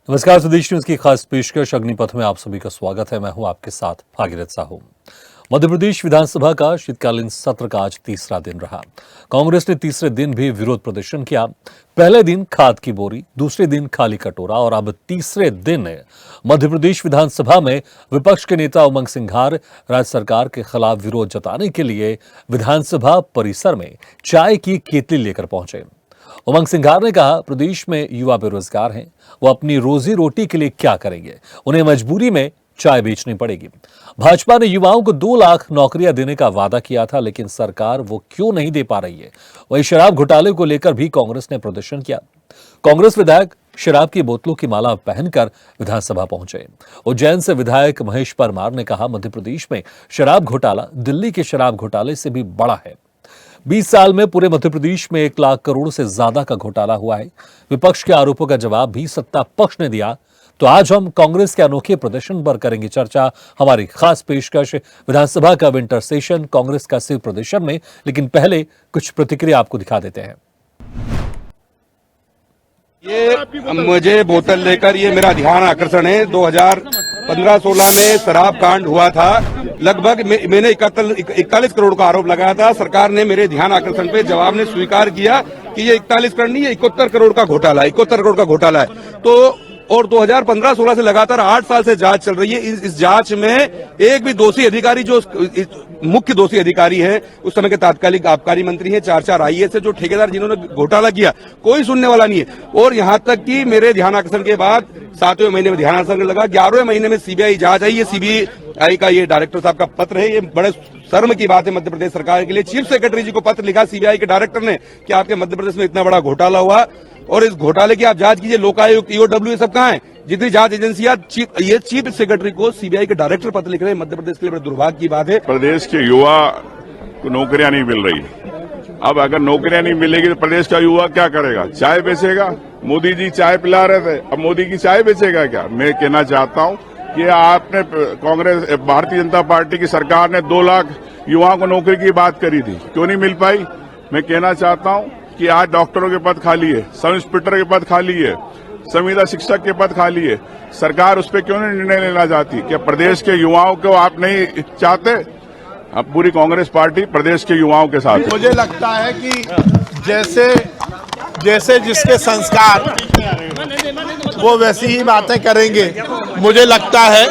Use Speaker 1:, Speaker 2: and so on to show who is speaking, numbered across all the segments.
Speaker 1: नमस्कार, स्वदेश न्यूज की खास पेशकश अग्निपथ में आप सभी का स्वागत है। मैं हूं आपके साथ भागीरथ साहू। मध्य प्रदेश विधानसभा का शीतकालीन सत्र का आज तीसरा दिन रहा। कांग्रेस ने तीसरे दिन भी विरोध प्रदर्शन किया। पहले दिन खाद की बोरी, दूसरे दिन खाली कटोरा और अब तीसरे दिन मध्य प्रदेश विधानसभा में विपक्ष के नेता उमंग सिंघार राज्य सरकार के खिलाफ विरोध जताने के लिए विधानसभा परिसर में चाय की केतली लेकर पहुंचे। उमंग सिंघार ने कहा, प्रदेश में युवा बेरोजगार हैं, वो अपनी रोजी रोटी के लिए क्या करेंगे, उन्हें मजबूरी में चाय बेचनी पड़ेगी। भाजपा ने युवाओं को 2 लाख नौकरियां देने का वादा किया था, लेकिन सरकार वो क्यों नहीं दे पा रही है। वहीं शराब घोटाले को लेकर भी कांग्रेस ने प्रदर्शन किया। कांग्रेस विधायक शराब की बोतलों की माला पहनकर विधानसभा पहुंचे। उज्जैन से विधायक महेश परमार ने कहा, मध्य प्रदेश में शराब घोटाला दिल्ली के शराब घोटाले से भी बड़ा है। 20 साल में पूरे मध्य प्रदेश में 1 लाख करोड़ से ज्यादा का घोटाला हुआ है। विपक्ष के आरोपों का जवाब भी सत्ता पक्ष ने दिया। तो आज हम कांग्रेस के अनोखे प्रदर्शन पर करेंगे चर्चा। हमारी खास पेशकश विधानसभा का विंटर सेशन कांग्रेस का सिर्फ प्रदर्शन में। लेकिन पहले कुछ प्रतिक्रिया आपको दिखा देते हैं।
Speaker 2: ये मुझे बोतल लेकर ये मेरा ध्यान आकर्षण है। 2015-16 में शराब कांड हुआ था। लगभग मैंने 41 करोड़ का आरोप लगाया था। सरकार ने मेरे ध्यान आकर्षण पे जवाब ने स्वीकार किया कि ये 41 करोड़ नहीं, ये 71 करोड़ का घोटाला है, 71 करोड़ का घोटाला है। तो और 2015-16 से लगातार 8 साल से जांच चल रही है। इस जांच में एक भी दोषी अधिकारी, जो मुख्य दोषी अधिकारी है उस समय के तात्कालिक आबकारी मंत्री हैं, 4 आईएएस है, जो ठेकेदार जिन्होंने घोटाला किया, कोई सुनने वाला नहीं है। और यहां तक कि मेरे ध्यान आकर्षण के बाद 7वें महीने में ध्यान आकर्षण लगा, 11वें महीने में सीबीआई जांच आई। ये सीबीआई का ये डायरेक्टर साहब का पत्र है। ये बड़े शर्म की बात है मध्य प्रदेश सरकार के लिए। चीफ सेक्रेटरी जी को पत्र लिखा सीबीआई के डायरेक्टर ने कि आपके मध्य प्रदेश में इतना बड़ा घोटाला हुआ और इस घोटाले की आप जांच कीजिए। लोकायुक्त, ईओडब्ल्यू, ये सब कहाँ है? जितनी जांच एजेंसियां, ये चीफ सेक्रेटरी को सीबीआई के डायरेक्टर पत्र लिख रहे हैं। मध्य प्रदेश के लिए बड़े दुर्भाग्य की बात है।
Speaker 3: प्रदेश के युवा को नौकरियां नहीं मिल रही। अब अगर नौकरियां नहीं मिलेगी तो प्रदेश का युवा क्या करेगा? चाय बेचेगा। मोदी जी चाय पिला रहे थे, अब मोदी की चाय बेचेगा क्या? मैं कहना चाहता हूं कि आपने कांग्रेस, भारतीय जनता पार्टी की सरकार ने 2 लाख युवाओं को नौकरी की बात करी थी, क्यों नहीं मिल पाई? मैं कहना चाहता हूं कि आज डॉक्टरों के पद खाली है, सब इंस्पेक्टर के पद खाली है, संविदा शिक्षक के पद खाली है। सरकार उस पर क्यों नहीं निर्णय लेना चाहती? क्या प्रदेश के युवाओं को आप नहीं चाहते? अब पूरी कांग्रेस पार्टी प्रदेश के युवाओं के साथ है।
Speaker 4: मुझे लगता है कि जैसे जिसके संस्कार वो वैसी ही बातें करेंगे। मुझे लगता है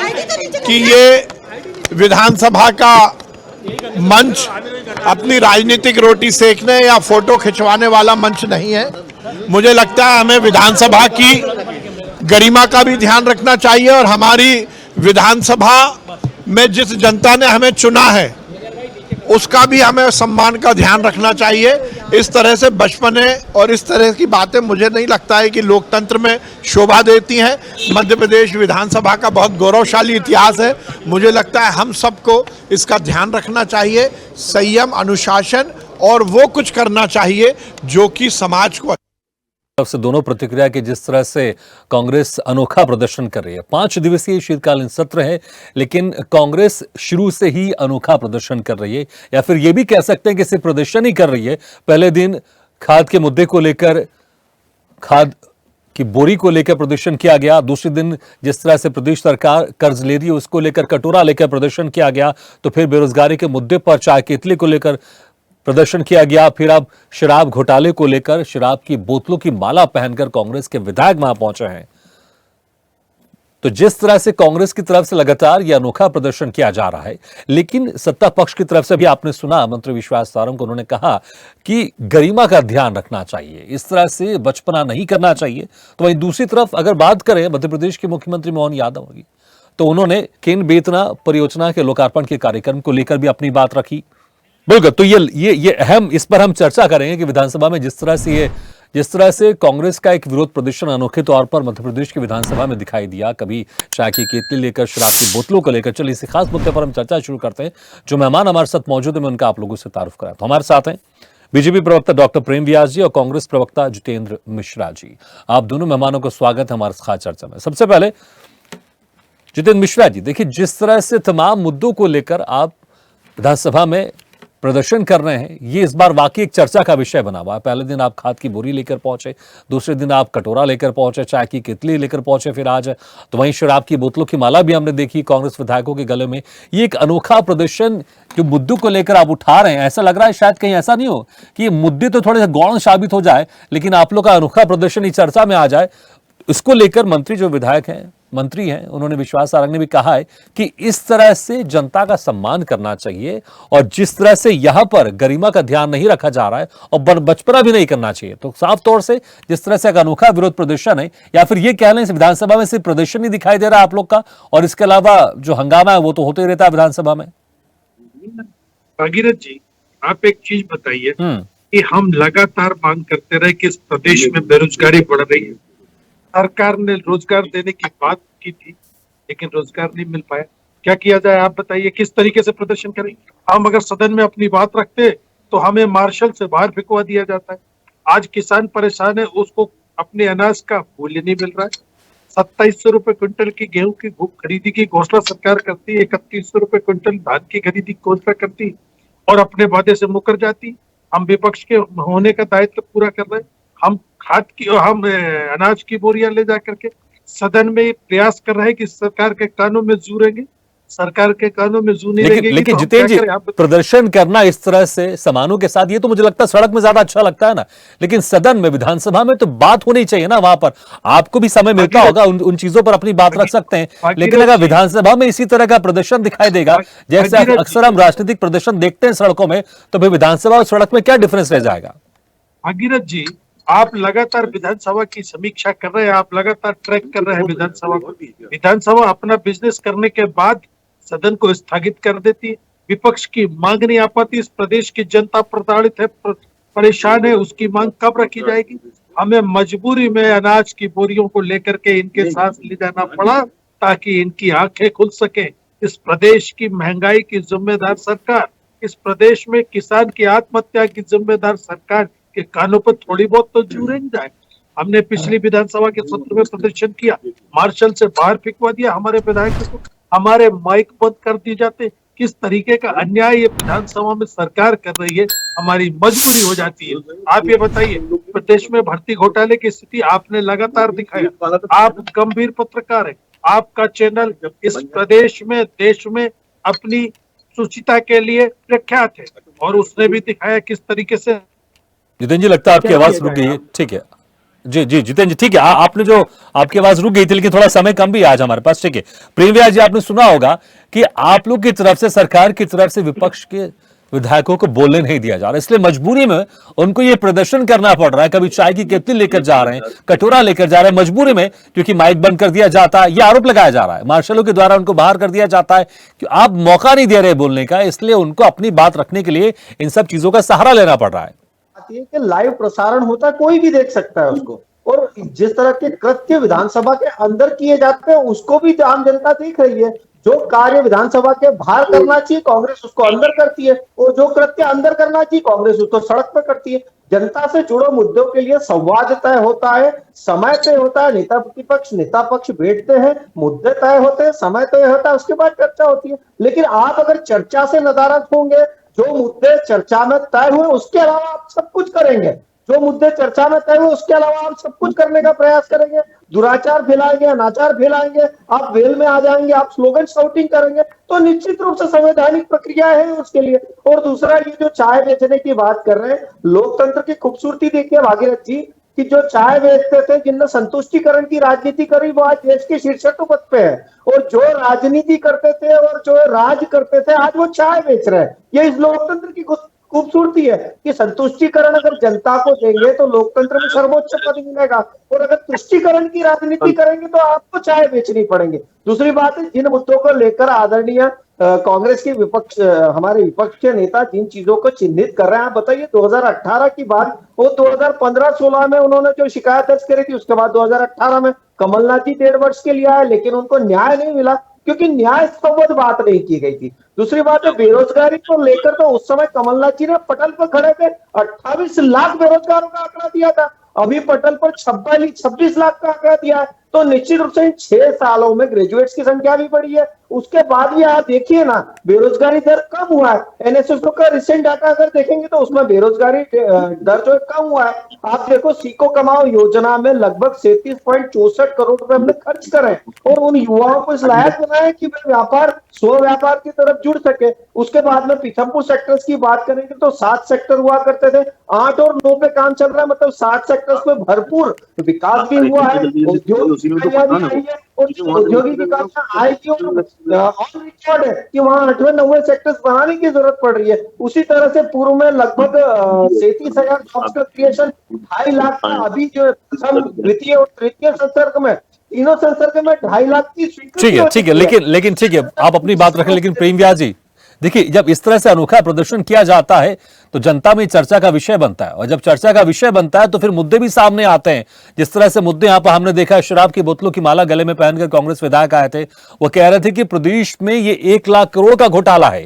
Speaker 4: कि ये विधानसभा का मंच अपनी राजनीतिक रोटी सेकने या फोटो खिंचवाने वाला मंच नहीं है। मुझे लगता है हमें विधानसभा की गरिमा का भी ध्यान रखना चाहिए और हमारी विधानसभा में जिस जनता ने हमें चुना है उसका भी हमें सम्मान का ध्यान रखना चाहिए। इस तरह से बचपने और इस तरह की बातें मुझे नहीं लगता है कि लोकतंत्र में शोभा देती हैं। मध्य प्रदेश विधानसभा का बहुत गौरवशाली इतिहास है। मुझे लगता है हम सबको इसका ध्यान रखना चाहिए, संयम, अनुशासन, और वो कुछ करना चाहिए जो कि समाज को।
Speaker 1: तरफ से दोनों प्रतिक्रिया की जिस तरह से कांग्रेस अनोखा प्रदर्शन कर रही है। 5 दिवसीय शीतकालीन सत्र है, लेकिन कांग्रेस शुरू से ही अनोखा प्रदर्शन कर रही है, या फिर यह भी कह सकते हैं कि सिर्फ प्रदर्शन ही कर रही है। पहले दिन खाद के मुद्दे को लेकर, खाद की बोरी को लेकर प्रदर्शन किया गया। दूसरे दिन जिस तरह से प्रदेश सरकार कर्ज ले रही है उसको लेकर कटोरा लेकर प्रदर्शन किया गया। तो फिर बेरोजगारी के मुद्दे पर चाय केतली को लेकर प्रदर्शन किया गया। फिर अब शराब घोटाले को लेकर शराब की बोतलों की माला पहनकर कांग्रेस के विधायक वहां पहुंचे हैं। तो जिस तरह से कांग्रेस की तरफ से लगातार यह अनोखा प्रदर्शन किया जा रहा है, लेकिन सत्ता पक्ष की तरफ से भी आपने सुना मंत्री विश्वास सारंग को, उन्होंने कहा कि गरिमा का ध्यान रखना चाहिए, इस तरह से बचपना नहीं करना चाहिए। तो वहीं दूसरी तरफ अगर बात करें मध्य प्रदेश के मुख्यमंत्री मोहन यादव की, तो उन्होंने केन बेतना परियोजना के लोकार्पण के कार्यक्रम को लेकर भी अपनी बात रखी। बिल्कुल, तो ये अहम, इस पर हम चर्चा करेंगे कि विधानसभा में जिस तरह से कांग्रेस का एक विरोध प्रदर्शन अनोखे तौर पर मध्य प्रदेश की विधानसभा में दिखाई दिया, कभी चाय की केतली लेकर, शराब की बोतलों को लेकर। चलिए इसी खास मुद्दे पर हम चर्चा शुरू करते हैं। जो मेहमान हमारे साथ मौजूद है मैं उनका आप लोगों से तारुफ कराता हूं। हमारे साथ हैं बीजेपी प्रवक्ता डॉक्टर प्रेम व्यास जी और कांग्रेस प्रवक्ता जितेंद्र मिश्रा जी। आप दोनों मेहमानों का स्वागत है हमारे खास चर्चा में। सबसे पहले जितेंद्र मिश्रा जी, देखिए जिस तरह से तमाम मुद्दों को लेकर आप विधानसभा में प्रदर्शन कर रहे हैं, ये इस बार वाकई एक चर्चा का विषय बना हुआ है। पहले दिन आप खाद की बोरी लेकर पहुंचे, दूसरे दिन आप कटोरा लेकर पहुंचे, चाय की कितली लेकर पहुंचे, फिर आज तो वहीं शराब की बोतलों की माला भी हमने देखी कांग्रेस विधायकों के गले में। ये एक अनोखा प्रदर्शन जो मुद्दों को लेकर आप उठा रहे हैं, ऐसा लग रहा है शायद कहीं ऐसा नहीं हो कि ये मुद्दे तो थोड़े से गौण साबित हो जाए, लेकिन आप लोग का अनोखा प्रदर्शन इस चर्चा में आ जाए। इसको लेकर मंत्री जो विधायक हैं, मंत्री हैं, उन्होंने विश्वास सारंग ने भी कहा है कि इस तरह से जनता का सम्मान करना चाहिए और जिस तरह से यहां पर गरिमा का ध्यान नहीं रखा जा रहा है और बचपना भी नहीं करना चाहिए। तो साफ तौर से जिस तरह से एक अनोखा विरोध प्रदर्शन है, या फिर ये कह लें विधानसभा में सिर्फ प्रदर्शन ही दिखाई दे रहा है आप लोग का, और इसके अलावा जो हंगामा है वो तो होते ही रहता है विधानसभा में।
Speaker 5: भागीरथ जी, आप एक चीज बताइए कि हम लगातार मांग करते रहे कि इस प्रदेश में बेरोजगारी बढ़ रही है। सरकार ने रोजगार देने की बात की थी, लेकिन रोजगार नहीं मिल पाया। क्या किया जाए आप बताइए, किस तरीके से प्रदर्शन करें? हम अगर सदन में अपनी बात रखते तो हमें मार्शल से बाहर फेंकवा दिया जाता है। आज किसान परेशान है, उसको अपने अनाज का मूल्य नहीं मिल रहा है। 2700 रुपए क्विंटल की गेहूं की खरीदी की घोषणा सरकार करती है, 3100 रुपए क्विंटल धान की खरीदी की घोषणा करती और अपने वादे से मुकर जाती। हम विपक्ष के होने का दायित्व पूरा कर रहे हैं। हम खाद की और हम अनाज की बोरियां ले जा करके सदन में प्रयास कर रहे हैं कि सरकार के कानों में जू रहेंगे, सरकार के कानों में जू नहीं रहेंगे।
Speaker 1: लेकिन जितेंद्र जी, प्रदर्शन करना इस तरह से समानों के साथ, ये तो मुझे लगता है सड़क में ज्यादा अच्छा लगता है ना, लेकिन सदन में, विधानसभा में तो बात होनी चाहिए ना। वहां पर आपको भी समय मिलता होगा, उन चीजों पर अपनी बात रख सकते हैं। लेकिन अगर विधानसभा में इसी तरह का प्रदर्शन दिखाई देगा, जैसे अक्सर हम राजनीतिक प्रदर्शन देखते हैं सड़कों में, तो फिर विधानसभा और सड़क में क्या डिफरेंस रह जाएगा?
Speaker 5: भागीरथ जी, आप लगातार विधानसभा की समीक्षा कर रहे हैं, आप लगातार ट्रैक कर रहे हैं विधानसभा को। विधानसभा अपना बिजनेस करने के बाद सदन को स्थगित कर देती, विपक्ष की मांग नहीं आ पाती। इस प्रदेश की जनता प्रताड़ित है, परेशान है, उसकी मांग कब रखी जाएगी? हमें मजबूरी में अनाज की बोरियों को लेकर के इनके साथ ले जाना पड़ा ताकि इनकी आंखें खुल सके। इस प्रदेश की महंगाई की जिम्मेदार सरकार, इस प्रदेश में किसान की आत्महत्या की जिम्मेदार सरकार के कानों पर थोड़ी बहुत तो जू नहीं जाए। हमने पिछली विधानसभा के सत्र में प्रदर्शन किया, मार्शल से बाहर फेंकवा दिया हमारे विधायकों को, हमारे माइक बंद कर दिए जाते। किस तरीके का अन्याय ये विधानसभा में सरकार कर रही है, हमारी मजबूरी हो जाती है। आप ये बताइए, प्रदेश में भर्ती घोटाले की स्थिति आपने लगातार दिखाया, आप गंभीर पत्रकार है, आपका चैनल इस प्रदेश में, देश में अपनी सुचिता के लिए प्रख्यात है, और उसने भी दिखाया किस तरीके से।
Speaker 1: जितेंद्र जी, लगता है आपकी आवाज रुक गई है। ठीक है जी जी जितेंद्र जी, ठीक है, आपने जो आपकी आवाज रुक गई थी, लेकिन थोड़ा समय कम भी आज हमारे पास। ठीक है, प्रेम व्यास जी, आपने सुना होगा कि आप लोग की तरफ से, सरकार की तरफ से विपक्ष के विधायकों को बोलने नहीं दिया जा रहा, इसलिए मजबूरी में उनको ये प्रदर्शन करना पड़ रहा है। कभी चाय की केतली लेकर जा रहे हैं, कटोरा लेकर जा रहे हैं, मजबूरी में, क्योंकि माइक बंद कर दिया जाता है, यह आरोप लगाया जा रहा है, मार्शलों के द्वारा उनको बाहर कर दिया जाता है कि आप मौका नहीं दे रहे बोलने का, इसलिए उनको अपनी बात रखने के लिए इन सब चीजों का सहारा लेना पड़ रहा है।
Speaker 6: कि लाइव प्रसारण होता है, कोई भी देख सकता है उसको, और जिस तरह के कृत्य विधानसभा के अंदर किए जाते हैं उसको भी आम जनता देख रही है। जो कार्य विधानसभा के बाहर करना चाहिए कांग्रेस उसको अंदर करती है, और जो कृत्य अंदर करना चाहिए कांग्रेस उसको सड़क पर करती है। जनता से जुड़े मुद्दों के लिए संवाद तय होता है, समय तय होता है, नेता प्रतिपक्ष नेता पक्ष बैठते हैं, मुद्दे तय होते हैं, समय तय होता है, उसके बाद चर्चा होती है। लेकिन आप अगर चर्चा से नदारद होंगे, जो मुद्दे चर्चा में तय हुए उसके अलावा आप सब कुछ करेंगे, जो मुद्दे चर्चा में तय हुए उसके अलावा आप सब कुछ करने का प्रयास करेंगे, दुराचार फैलाएंगे, अनाचार फैलाएंगे, आप वेल में आ जाएंगे, आप स्लोगन शाउटिंग करेंगे, तो निश्चित रूप से संवैधानिक प्रक्रिया है उसके लिए। और दूसरा, ये जो चाय बेचने की बात कर रहे हैं, लोकतंत्र की खूबसूरती देखिए भागीरथ जी, कि जो चाय बेचते थे, जिनने संतुष्टिकरण की राजनीति करी, वो आज देश के शीर्षक पद पे है, और जो राजनीति करते थे और जो राज करते थे आज वो चाय बेच रहे हैं। ये इस लोकतंत्र की खूबसूरती है कि संतुष्टिकरण अगर जनता को देंगे तो लोकतंत्र में सर्वोच्च पद मिलेगा, और अगर तुष्टिकरण की राजनीति करेंगे तो आपको चाय बेचनी पड़ेगी। दूसरी बात है, जिन मुद्दों को लेकर आदरणीय कांग्रेस के हमारे विपक्ष के नेता जिन चीजों को चिन्हित कर रहे हैं, आप बताइए 2018 की बात, वो 2015-16 में उन्होंने जो शिकायत दर्ज करी थी, उसके बाद 2018 में कमलनाथ जी 1.5 वर्ष के लिए आए, लेकिन उनको न्याय नहीं मिला क्योंकि न्याय संबद्ध बात नहीं की गई थी। दूसरी बात है, बेरोजगारी को लेकर तो उस समय कमलनाथ जी ने पटल पर खड़े थे, 28 लाख बेरोजगारों का आंकड़ा दिया था, अभी पटल पर 26 लाख का आंकड़ा दिया है। तो निश्चित रूप से इन 6 सालों में ग्रेजुएट्स की संख्या भी बढ़ी है, उसके बाद भी आप देखिए ना, बेरोजगारी दर कम हुआ है। एनएसएसओ का रिसेंट डाटा अगर देखेंगे तो उसमें बेरोजगारी दर जो है कम हुआ है। आप देखो, सीखो कमाओ योजना में लगभग 37.64 करोड़ रुपए हमने खर्च करे और उन युवाओं को इस लायक बनाए कि वे व्यापार, स्व व्यापार की तरफ जुड़ सके। उसके बाद में पीथमपुर सेक्टर्स की बात करेंगे तो 7 सेक्टर हुआ करते थे, 8 और 9 पे काम चल रहा है, मतलब 7 सेक्टर्स में भरपूर विकास भी हुआ है, उद्योग औद्योगिक विकास में आएगी और रिकॉर्ड है कि वहां 8वें 9वें सेक्टर्स बनाने की जरूरत पड़ रही है। उसी तरह से पूर्व में लगभग 37,000 जॉब्स का क्रिएशन, 2.5 लाख का अभी जो प्रथम, द्वितीय और तृतीय संसर्ग में, तीनों संसर्ग में 2.5 लाख की स्वीकृति।
Speaker 1: ठीक है, लेकिन ठीक है, आप अपनी बात रखें, लेकिन प्रेम व्यास जी देखिए, जब इस तरह से अनोखा प्रदर्शन किया जाता है तो जनता में चर्चा का विषय बनता है, और जब चर्चा का विषय बनता है तो फिर मुद्दे भी सामने आते हैं। जिस तरह से मुद्दे यहां पर हमने देखा, शराब की बोतलों की माला गले में पहनकर कांग्रेस विधायक आए थे, वो कह रहे थे कि प्रदेश में ये 1 लाख करोड़ का घोटाला है।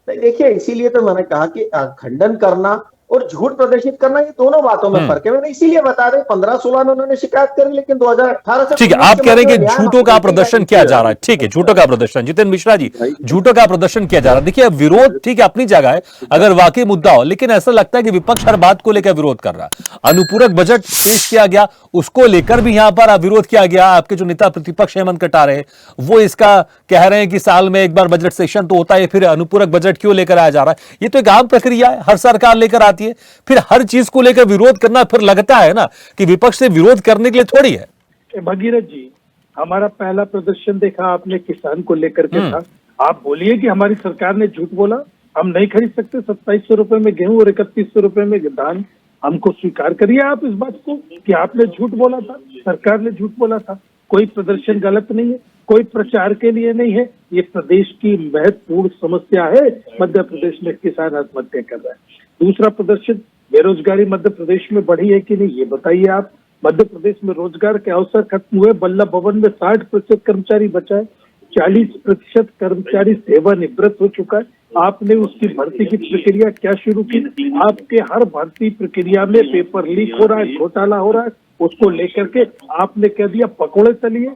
Speaker 6: देखिए, इसीलिए तो मैंने कहा कि खंडन करना और झूठ प्रदर्शित करना, ये दोनों बातों में फर्क है। मैंने इसीलिए बता दें, 15-16 में उन्होंने शिकायत करी, लेकिन 2018 से,
Speaker 1: ठीक है, आप कह रहे हैं कि झूठों का प्रदर्शन किया जा रहा है। ठीक है, झूठों का प्रदर्शन, जितेंद्र मिश्रा जी, झूठों का प्रदर्शन किया जा रहा है। देखिए, विरोध ठीक है अपनी जगह है अगर वाकई मुद्दा हो, लेकिन ऐसा लगता है कि विपक्ष हर बात को लेकर विरोध कर रहा है। अनुपूरक बजट पेश किया गया, उसको लेकर भी यहां पर विरोध किया गया। आपके जो नेता प्रतिपक्ष हेमंत कटारे, वो इसका कह रहे हैं कि साल में एक बार बजट सेशन तो होता है, फिर अनुपूरक बजट क्यों लेकर आया जा रहा है? ये तो एक आम प्रक्रिया है, हर सरकार लेकर आती है। फिर हर चीज को लेकर विरोध करना, फिर लगता है ना कि विपक्ष से विरोध करने के लिए थोड़ी है।
Speaker 5: भगीरथ जी, हमारा पहला प्रदर्शन देखा आपने, किसान को लेकर के था। आप बोलिए कि हमारी सरकार ने झूठ बोला, हम नहीं खरीद सकते 2700 रुपए में गेहूं और 3100 रुपए में धान। हमको स्वीकार करिए आप इस बात को कि आपने झूठ बोला था, सरकार ने झूठ बोला था। कोई प्रदर्शन गलत नहीं है, कोई प्रचार के लिए नहीं है, ये प्रदेश की महत्वपूर्ण समस्या है। मध्य प्रदेश में किसान आत्महत्या कर रहा है। दूसरा प्रदर्शन, बेरोजगारी मध्य प्रदेश में बढ़ी है कि नहीं, ये बताइए आप। मध्य प्रदेश में रोजगार के अवसर खत्म हुए, बल्लभ भवन में 60% कर्मचारी बचा है, 40% कर्मचारी सेवानिवृत्त हो चुका है। आपने उसकी भर्ती की प्रक्रिया क्या शुरू की? आपके हर भर्ती प्रक्रिया में पेपर लीक हो रहा है, घोटाला हो रहा है, उसको लेकर के आपने कह दिया पकौड़े तलिए।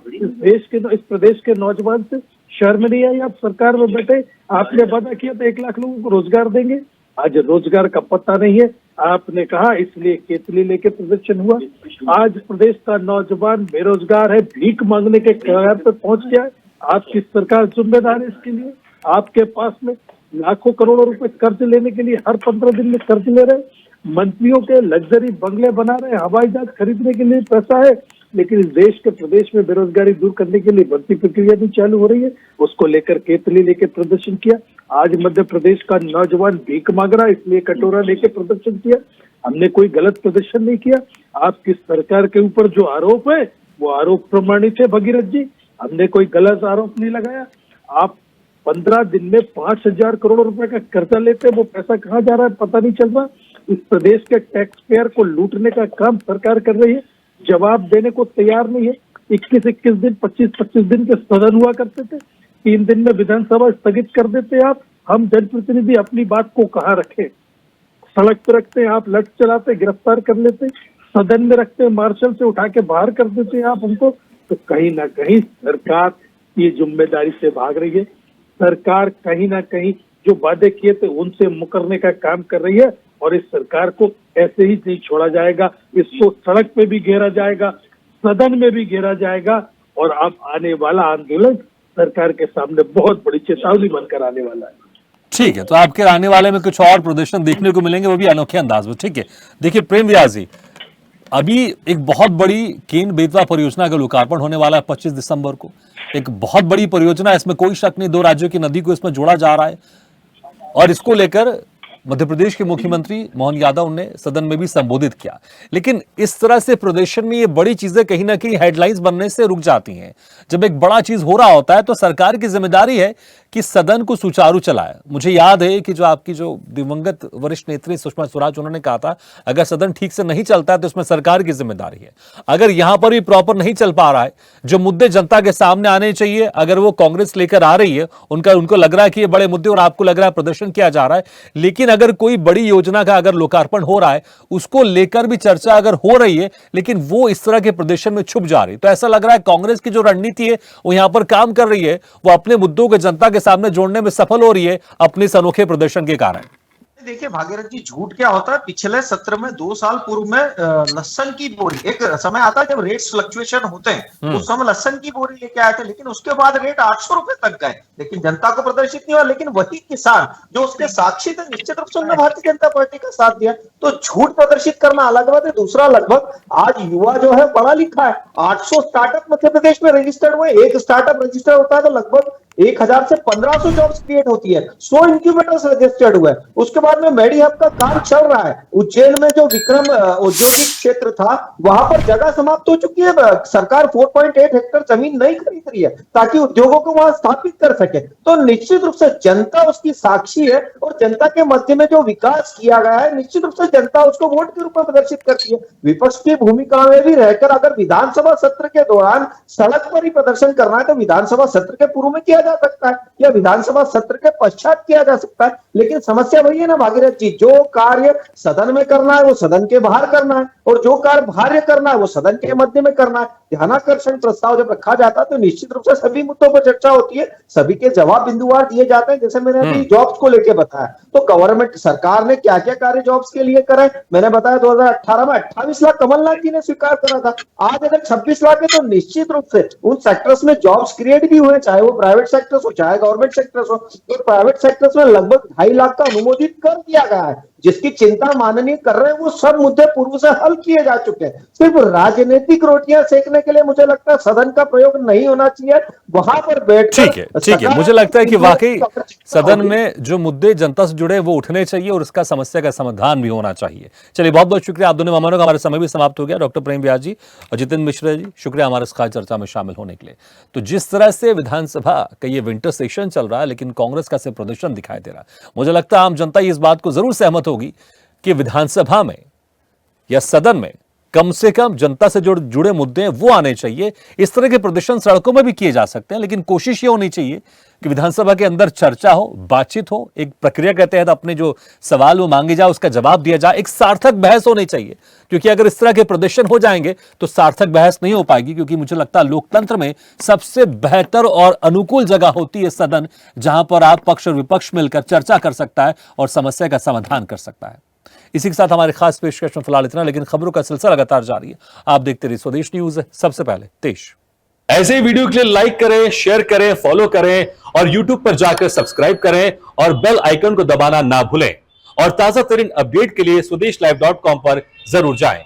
Speaker 5: इस प्रदेश के नौजवान से शर्म नहीं आई? आप सरकार में बैठे, आपने वादा किया था 1 लाख लोगों को रोजगार देंगे, आज रोजगार का पता नहीं है। आपने कहा इसलिए केतली लेके प्रदर्शन हुआ। आज प्रदेश का नौजवान बेरोजगार है, भीख मांगने के कगार पर पहुंच गया है। आपकी सरकार जिम्मेदार है इसके लिए। आपके पास में लाखों करोड़ों रुपए कर्ज लेने के लिए हर 15 दिन में कर्ज ले रहे, मंत्रियों के लग्जरी बंगले बना रहे, हवाई जहाज खरीदने के लिए पैसा है, लेकिन इस देश के प्रदेश में बेरोजगारी दूर करने के लिए भर्ती प्रक्रिया भी चालू हो रही है। उसको लेकर केतली लेके प्रदर्शन किया। आज मध्य प्रदेश का नौजवान भीख मांग रहा है, इसलिए कटोरा लेके प्रदर्शन किया। हमने कोई गलत प्रदर्शन नहीं किया। आपकी सरकार के ऊपर जो आरोप है वो आरोप प्रमाणित है भगीरथ जी, हमने कोई गलत आरोप नहीं लगाया। आप 15 दिन में 5,000 करोड़ रुपए का कर्जा लेते, वो पैसा कहाँ जा रहा है पता नहीं चल रहा। इस प्रदेश के टैक्स पेयर को लूटने का काम सरकार कर रही है, जवाब देने को तैयार नहीं है। 21-21 दिन, 25-25 दिन के सदन हुआ करते थे, 3 दिन में विधानसभा स्थगित कर देते आप। हम जनप्रतिनिधि अपनी बात को कहाँ रखें? सड़क पर रखते हैं आप, लठ चलाते, गिरफ्तार कर लेते, सदन में रखते हैं, मार्शल से उठा के बाहर कर देते हैं आप हमको। तो कहीं ना कहीं सरकार ये जिम्मेदारी से भाग रही है। सरकार कहीं ना कहीं जो वादे किए थे उनसे मुकरने का काम कर रही है, और इस सरकार को ऐसे ही नहीं छोड़ा जाएगा। इसको सड़क पे भी घेरा जाएगा, सदन में भी घेरा जाएगा, और अब आने वाला आंदोलन सरकार के सामने बहुत बड़ी चेतावनी बनकर आने वाला है।
Speaker 1: ठीक है, तो आपके आने वाले में कुछ और प्रदर्शन देखने को मिलेंगे, वो भी अनोखे अंदाज में। ठीक है, देखिए प्रेम व्यास जी, अभी एक बहुत बड़ी केन बेतवा परियोजना का लोकार्पण होने वाला है 25 दिसंबर को। एक बहुत बड़ी परियोजना है, इसमें कोई शक नहीं, 2 राज्यों की नदी को इसमें जोड़ा जा रहा है, और इसको लेकर मध्य प्रदेश के मुख्यमंत्री मोहन यादव ने सदन में भी संबोधित किया। लेकिन इस तरह से प्रदर्शन में ये बड़ी चीजें कहीं ना कहीं हेडलाइंस बनने से रुक जाती हैं। जब एक बड़ा चीज हो रहा होता है तो सरकार की जिम्मेदारी है कि सदन को सुचारू चलाए। मुझे याद है कि जो आपकी जो दिवंगत वरिष्ठ नेत्री सुषमा स्वराज, उन्होंने कहा था अगर सदन ठीक से नहीं चलता है तो इसमें सरकार की जिम्मेदारी है। अगर यहां पर भी प्रॉपर नहीं चल पा रहा है, जो मुद्दे जनता के सामने आने चाहिए अगर वो कांग्रेस लेकर आ रही है, उनको लग रहा है कि ये बड़े मुद्दे और आपको लग रहा है प्रदर्शन किया जा रहा है, लेकिन अगर कोई बड़ी योजना का अगर लोकार्पण हो रहा है, उसको लेकर भी चर्चा अगर हो रही है, लेकिन वो इस तरह के प्रदर्शन में छुप जा रही है, तो ऐसा लग रहा है कांग्रेस की जो रणनीति है वो यहां पर काम कर रही है, वो अपने मुद्दों को जनता के सामने जोड़ने में सफल हो रही है अपने इस अनोखे प्रदर्शन के कारण।
Speaker 6: देखिए भागीरथ जी, झूठ क्या होता है? पिछले सत्र में 2 साल पूर्व में लहसन की बोरी, एक समय आता है जब रेट्स फ्लक्चुएशन होते हैं, उस समय लहसन की बोरी लेके आए थे, लेकिन उसके बाद रेट 800 रुपए तक गए, लेकिन जनता को प्रदर्शित नहीं हुआ। लेकिन वही किसान जो उसके साक्षी थे, निश्चित रूप से उन्होंने भारतीय जनता पार्टी का साथ दिया। तो झूठ प्रदर्शित करना अलग बात है। दूसरा, लगभग आज युवा जो है पढ़ा लिखा है, 800 स्टार्टअप मध्य प्रदेश में रजिस्टर्ड हुए। एक स्टार्टअप रजिस्टर होता है तो लगभग 1000 से 1500 जॉब्स क्रिएट होती है। 100 इंक्यूबेटर्स रजिस्टर्ड हुए। उसके बाद में मेडी हब का काम चल रहा है। उज्जैन में जो विक्रम औद्योगिक क्षेत्र था, वहां पर जगह समाप्त हो चुकी है। सरकार 4.8 हेक्टेयर जमीन नहीं खरीद रही है ताकि उद्योगों को वहां स्थापित कर सके। तो निश्चित रूप से जनता उसकी साक्षी है, और जनता के मध्य में जो विकास किया गया है, निश्चित रूप से जनता उसको वोट के रूप में प्रदर्शित करती है। विपक्ष की भूमिका में भी रहकर अगर विधानसभा सत्र के दौरान सड़क पर ही प्रदर्शन करना है, तो विधानसभा सत्र के पूर्व में किया जा सकता है या विधानसभा सत्र के पश्चात किया जा सकता है। लेकिन समस्या वही है ना भागीरथ जी, जो कार्य सदन में करना है वो सदन के बाहर करना है, और जो कार्य बाहर करना है वो सदन के मध्य में करना है। ध्यानाकर्षण प्रस्ताव जब रखा जाता है तो निश्चित रूप से सभी मुद्दों पर चर्चा होती है, सभी के जवाब बिंदुवार दिए जाते हैं। जैसे मैंने अभी जॉब्स को लेकर बताया, तो गवर्नमेंट सरकार ने क्या क्या कार्य जॉब्स के लिए करे, मैंने बताया 2018 में 28 लाख कमलनाथ जी ने स्वीकार करा था। आज अगर 26 लाख है, तो निश्चित रूप से उन सेक्टर्स में जॉब्स क्रिएट भी हुए, चाहे वो प्राइवेट सेक्टर्स हो चाहे गवर्नमेंट सेक्टर्स हो। तो प्राइवेट सेक्टर्स में लगभग 2.5 लाख का अनुमोदित कर दिया गया है। जिसकी चिंता माननीय कर रहे हैं, वो सब मुद्दे पूर्व से हल किए जा चुके हैं। सिर्फ राजनीतिक रोटियां सेकने के लिए मुझे लगता है सदन का प्रयोग नहीं होना चाहिए। वहां पर बैठ,
Speaker 1: ठीक है, मुझे लगता है कि वाकई सदन में जो मुद्दे जनता से जुड़े वो उठने चाहिए और उसका समस्या का समाधान भी होना चाहिए। चलिए, बहुत बहुत शुक्रिया आप दोनों मेहमानों का। हमारा समय भी समाप्त हो गया। डॉक्टर प्रेम व्यास जी और जितेंद्र मिश्रा जी, शुक्रिया हमारे इस खास चर्चा में शामिल होने के लिए। तो जिस तरह से विधानसभा का ये विंटर सेशन चल रहा है, लेकिन कांग्रेस का सिर्फ प्रदर्शन दिखाई दे रहा है, मुझे लगता है आम जनता इस बात को जरूर सहमत होगी कि विधानसभा में या सदन में कम से कम जनता से जुड़े मुद्दे हैं वो आने चाहिए। इस तरह के प्रदर्शन सड़कों में भी किए जा सकते हैं, लेकिन कोशिश ये होनी चाहिए कि विधानसभा के अंदर चर्चा हो, बातचीत हो, एक प्रक्रिया के तहत अपने जो सवाल वो मांगे जाए उसका जवाब दिया जाए, एक सार्थक बहस होनी चाहिए। क्योंकि अगर इस तरह के प्रदर्शन हो जाएंगे तो सार्थक बहस नहीं हो पाएगी, क्योंकि मुझे लगता है लोकतंत्र में सबसे बेहतर और अनुकूल जगह होती है सदन, जहां पर आप पक्ष और विपक्ष मिलकर चर्चा कर सकता है और समस्या का समाधान कर सकता है। इसी के साथ हमारे खास पेशकश में फिलहाल इतना, लेकिन खबरों का सिलसिला लगातार जारी है। आप देखते रहिए स्वदेश न्यूज, सबसे पहले देश। ऐसे ही वीडियो के लिए लाइक करें, शेयर करें, फॉलो करें और यूट्यूब पर जाकर सब्सक्राइब करें और बेल आइकन को दबाना ना भूलें। और ताजा तरीन अपडेट के लिए स्वदेशलाइव.com पर जरूर जाएं।